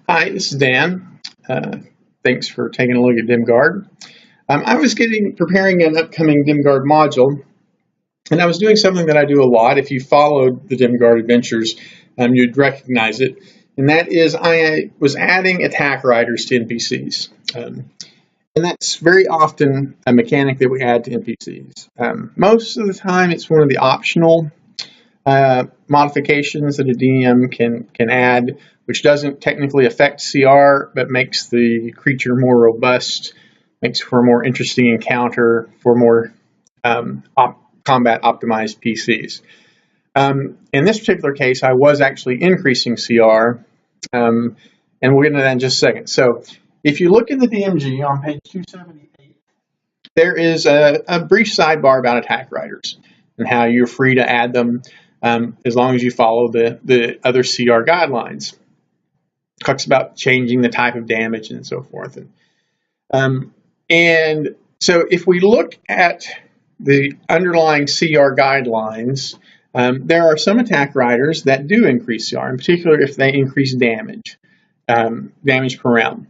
Hi, this is Dan. Thanks for taking a look at Dimgaard. I was preparing an upcoming Dimgaard module, and I was doing something that I do a lot. If you followed the Dimgaard adventures, you'd recognize it, and that is I was adding attack riders to NPCs. And that's very often a mechanic that we add to NPCs. Most of the time, it's one of the optional modifications that a DM can add, which doesn't technically affect CR, but makes the creature more robust, makes for a more interesting encounter for more combat optimized PCs. In this particular case, I was actually increasing CR, and we'll get into that in just a second. So if you look in the DMG on page 278, there is a brief sidebar about attack riders and how you're free to add them as long as you follow the other CR guidelines. It talks about changing the type of damage and so forth. And so if we look at the underlying CR guidelines, there are some attack riders that do increase CR, in particular if they increase damage per round.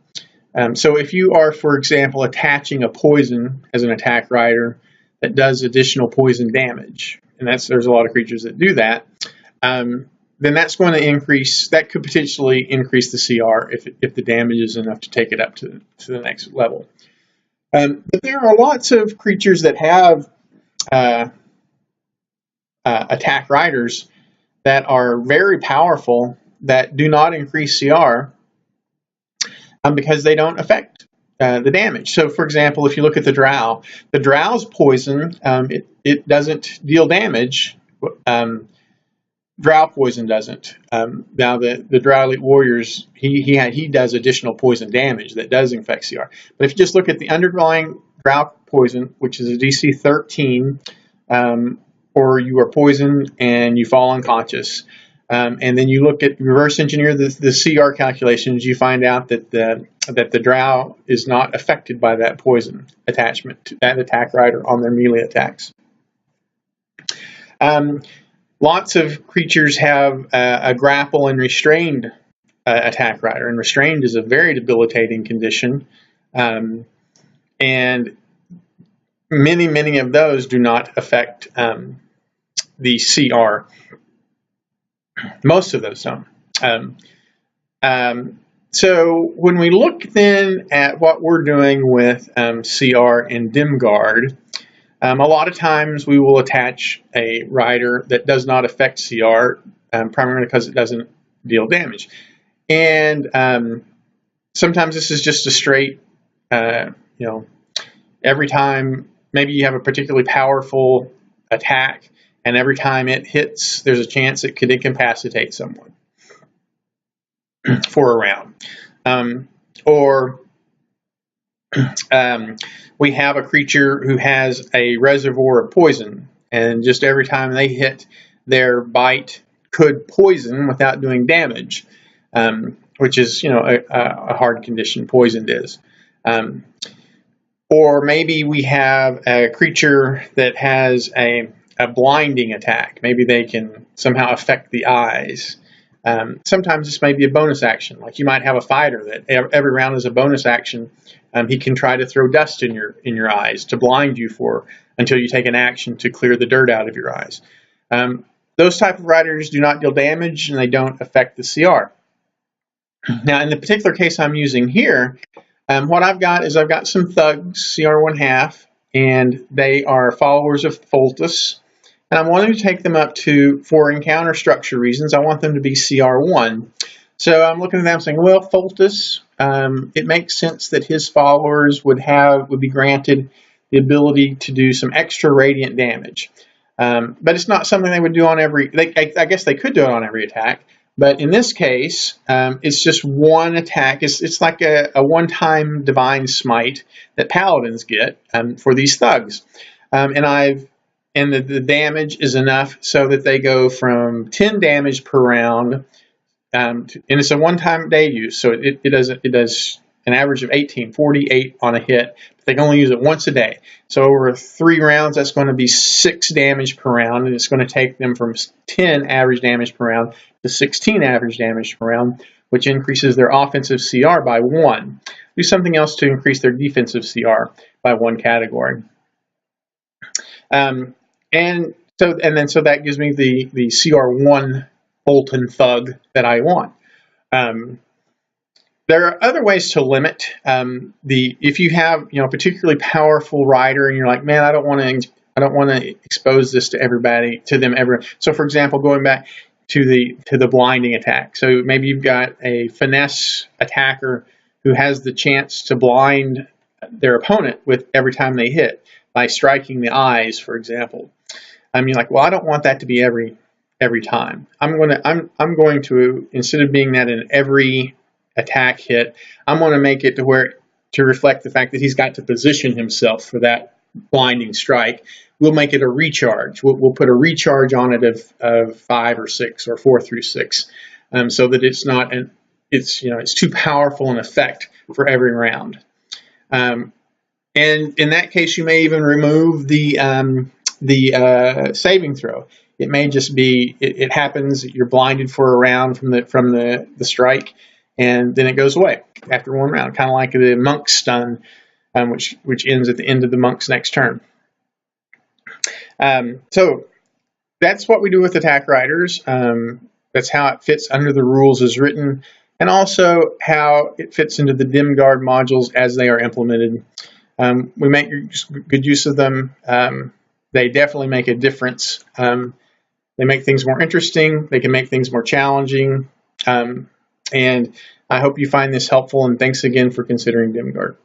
So if you are, for example, attaching a poison as an attack rider that does additional poison damage, and there's a lot of creatures that do that, then that's going to increase, that could potentially increase the CR if the damage is enough to take it up to the next level. But there are lots of creatures that have attack riders that are very powerful that do not increase CR because they don't affect the damage. So, for example, if you look at the Drow's poison, it doesn't deal damage. Drow poison doesn't. Now, the Drow Elite Warriors, he does additional poison damage that does infect CR. But if you just look at the underlying Drow poison, which is a DC 13, or you are poisoned and you fall unconscious, and then you look at reverse engineer the CR calculations, you find out that the Drow is not affected by that poison attachment to that attack rider on their melee attacks. Lots of creatures have a grapple and restrained attack rider, and restrained is a very debilitating condition, and many of those do not affect the CR. Most of those don't. So when we look then at what we're doing with CR and Dimgaard, a lot of times we will attach a rider that does not affect CR, primarily because it doesn't deal damage. And sometimes this is just a straight, every time maybe you have a particularly powerful attack, and every time it hits, there's a chance it could incapacitate someone for a round. Or we have a creature who has a reservoir of poison, and just every time they hit, their bite could poison without doing damage, which is, a hard condition poisoned is. Or maybe we have a creature that has a blinding attack. Maybe they can somehow affect the eyes. Sometimes this may be a bonus action. Like you might have a fighter that every round is a bonus action. He can try to throw dust in your eyes to blind you until you take an action to clear the dirt out of your eyes. Those type of riders do not deal damage, and they don't affect the CR. Now, in the particular case I'm using here, what I've got some thugs, CR 1/2, and they are followers of Foltus. And I'm wanting to take them up for encounter structure reasons, I want them to be CR1. So I'm looking at them saying, well, Foltus, it makes sense that his followers would be granted the ability to do some extra radiant damage. But it's not something they would do on I guess they could do it on every attack. But in this case, it's just one attack. It's like a one-time divine smite that paladins get for these thugs. And the damage is enough so that they go from 10 damage per round, and it's a one-time day use, so it does an average of 48 on a hit. But they can only use it once a day. So over 3 rounds, that's going to be 6 damage per round, and it's going to take them from 10 average damage per round to 16 average damage per round which increases their offensive CR by 1. Do something else to increase their defensive CR by 1 category. And so that gives me the CR1 Bolton thug that I want. There are other ways to limit if you have a particularly powerful rider and you're like, man, I don't want to expose this to them ever. So for example, going back to the blinding attack. So maybe you've got a finesse attacker who has the chance to blind their opponent with every time they hit by striking the eyes, for example. You're like, well, I don't want that to be every time. I'm going to instead of being that in every attack hit, I'm going to make it to reflect the fact that he's got to position himself for that blinding strike. We'll make it a recharge. We'll put a recharge on it of 5 or 6 or 4 through 6, so that it's too powerful an effect for every round. And in that case, you may even remove the saving throw. It may just be it happens. You're blinded for a round from the strike, and then it goes away after 1 round, kind of like the monk's stun, which ends at the end of the monk's next turn. So that's what we do with attack riders. That's how it fits under the rules as written, and also how it fits into the Dimgaard modules as they are implemented. We make good use of them. They definitely make a difference. They make things more interesting. They can make things more challenging. And I hope you find this helpful, and thanks again for considering Dimgaard.